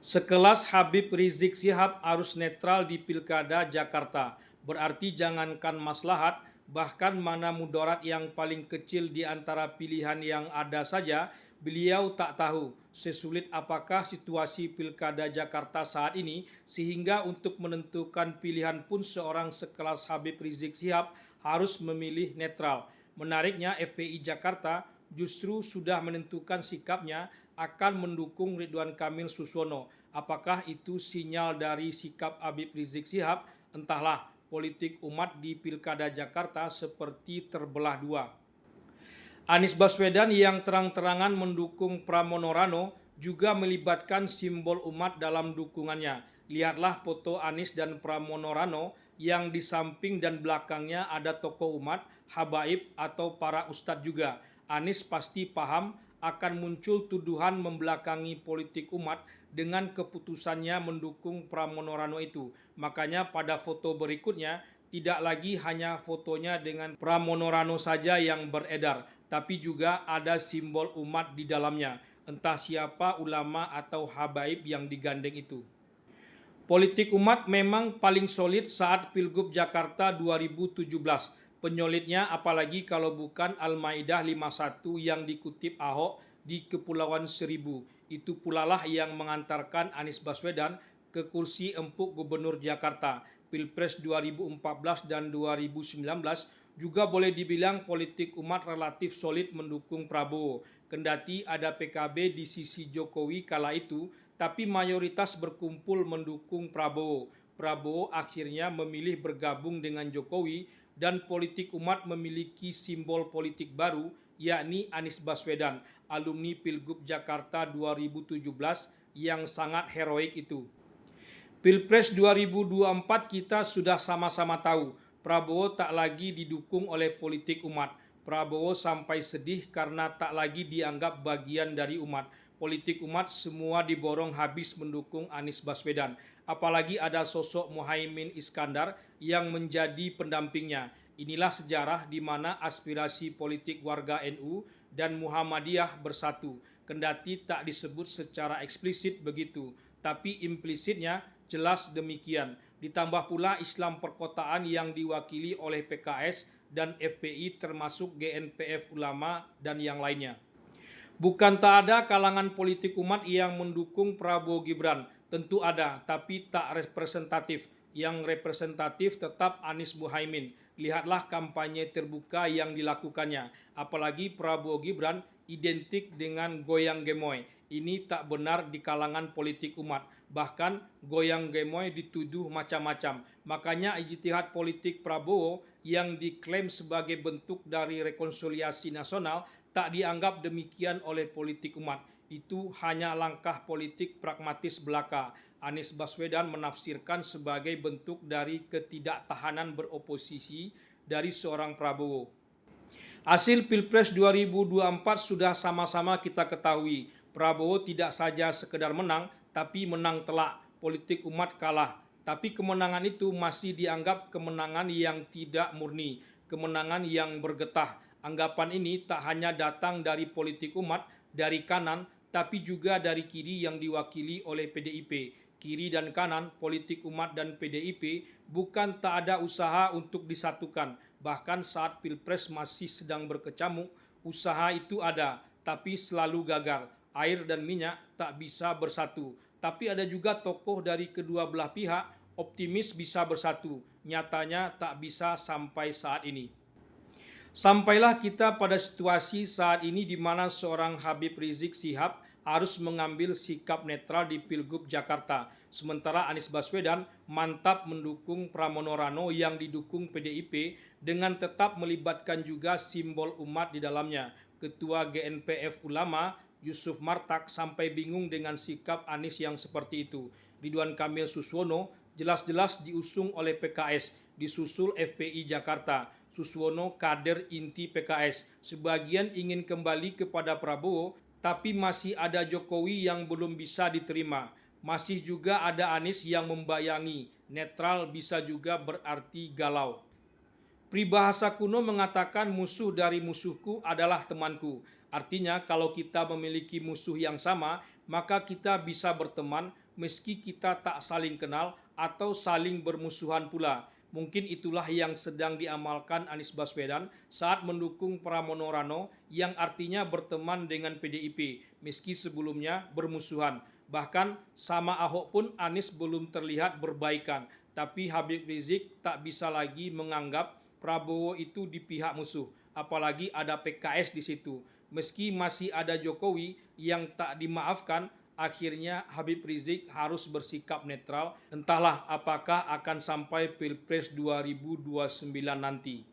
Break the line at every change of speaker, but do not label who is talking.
Sekelas Habib Rizik Syihab harus netral di Pilkada Jakarta. Berarti jangankan maslahat, bahkan mana mudarat yang paling kecil di antara pilihan yang ada saja, beliau tak tahu. Sesulit apakah situasi Pilkada Jakarta saat ini, sehingga untuk menentukan pilihan pun seorang sekelas Habib Rizik Syihab harus memilih netral. Menariknya, FPI Jakarta justru sudah menentukan sikapnya akan mendukung Ridwan Kamil Suswono. Apakah itu sinyal dari sikap Habib Rizik Syihab? Entahlah, politik umat di Pilkada Jakarta seperti terbelah dua. Anies Baswedan yang terang-terangan mendukung Pramono Rano juga melibatkan simbol umat dalam dukungannya. Lihatlah foto Anies dan Pramono Rano yang di samping dan belakangnya ada tokoh umat, habaib atau para ustadz juga. Anies pasti paham akan muncul tuduhan membelakangi politik umat dengan keputusannya mendukung Pramono Rano itu. Makanya pada foto berikutnya tidak lagi hanya fotonya dengan Pramono Rano saja yang beredar, tapi juga ada simbol umat di dalamnya. Entah siapa ulama atau habaib yang digandeng itu. Politik umat memang paling solid saat Pilgub Jakarta 2017. Penyolidnya apalagi kalau bukan Al-Maidah 51 yang dikutip Ahok di Kepulauan Seribu. Itu pula lah yang mengantarkan Anies Baswedan ke kursi empuk Gubernur Jakarta. Pilpres 2014 dan 2019 juga boleh dibilang politik umat relatif solid mendukung Prabowo. Kendati ada PKB di sisi Jokowi kala itu, tapi mayoritas berkumpul mendukung Prabowo. Prabowo akhirnya memilih bergabung dengan Jokowi dan politik umat memiliki simbol politik baru, yakni Anies Baswedan, alumni Pilgub Jakarta 2017 yang sangat heroik itu. Pilpres 2024 kita sudah sama-sama tahu, Prabowo tak lagi didukung oleh politik umat. Prabowo sampai sedih karena tak lagi dianggap bagian dari umat. Politik umat semua diborong habis mendukung Anies Baswedan. Apalagi ada sosok Muhaimin Iskandar yang menjadi pendampingnya. Inilah sejarah di mana aspirasi politik warga NU dan Muhammadiyah bersatu. Kendati tak disebut secara eksplisit begitu, tapi implisitnya jelas demikian. Ditambah pula Islam perkotaan yang diwakili oleh PKS dan FPI termasuk GNPF Ulama dan yang lainnya. Bukan tak ada kalangan politik umat yang mendukung Prabowo Gibran. Tentu ada, tapi tak representatif. Yang representatif tetap Anies Muhaimin. Lihatlah kampanye terbuka yang dilakukannya. Apalagi Prabowo Gibran identik dengan goyang gemoy. Ini tak benar di kalangan politik umat. Bahkan goyang gemoy dituduh macam-macam. Makanya ijtihad politik Prabowo yang diklaim sebagai bentuk dari rekonsiliasi nasional tak dianggap demikian oleh politik umat. Itu hanya langkah politik pragmatis belaka. Anies Baswedan menafsirkan sebagai bentuk dari ketidaktahanan beroposisi dari seorang Prabowo. Hasil Pilpres 2024 sudah sama-sama kita ketahui. Prabowo tidak saja sekedar menang, tapi menang telak. Politik umat kalah. Tapi kemenangan itu masih dianggap kemenangan yang tidak murni, kemenangan yang bergetah. Anggapan ini tak hanya datang dari politik umat, dari kanan, tapi juga dari kiri yang diwakili oleh PDIP. Kiri dan kanan, politik umat dan PDIP bukan tak ada usaha untuk disatukan. Bahkan saat Pilpres masih sedang berkecamuk, usaha itu ada, tapi selalu gagal. Air dan minyak tak bisa bersatu. Tapi ada juga tokoh dari kedua belah pihak optimis bisa bersatu. Nyatanya tak bisa sampai saat ini. Sampailah kita pada situasi saat ini di mana seorang Habib Rizik Syihab harus mengambil sikap netral di Pilgub Jakarta. Sementara Anies Baswedan mantap mendukung Pramono Rano yang didukung PDIP dengan tetap melibatkan juga simbol umat di dalamnya. Ketua GNPF Ulama Yusuf Martak sampai bingung dengan sikap Anies yang seperti itu. Ridwan Kamil Suswono jelas-jelas diusung oleh PKS, disusul FPI Jakarta. Suswono kader inti PKS. Sebagian ingin kembali kepada Prabowo, tapi masih ada Jokowi yang belum bisa diterima. Masih juga ada Anies yang membayangi. Netral bisa juga berarti galau. Peribahasa kuno mengatakan musuh dari musuhku adalah temanku. Artinya kalau kita memiliki musuh yang sama, maka kita bisa berteman meski kita tak saling kenal atau saling bermusuhan pula. Mungkin itulah yang sedang diamalkan Anies Baswedan saat mendukung Pramono Rano yang artinya berteman dengan PDIP meski sebelumnya bermusuhan. Bahkan sama Ahok pun Anies belum terlihat berbaikan. Tapi Habib Rizik tak bisa lagi menganggap Prabowo itu di pihak musuh. Apalagi ada PKS di situ. Meski masih ada Jokowi yang tak dimaafkan, akhirnya Habib Rizik harus bersikap netral. Entahlah apakah akan sampai Pilpres 2029 nanti.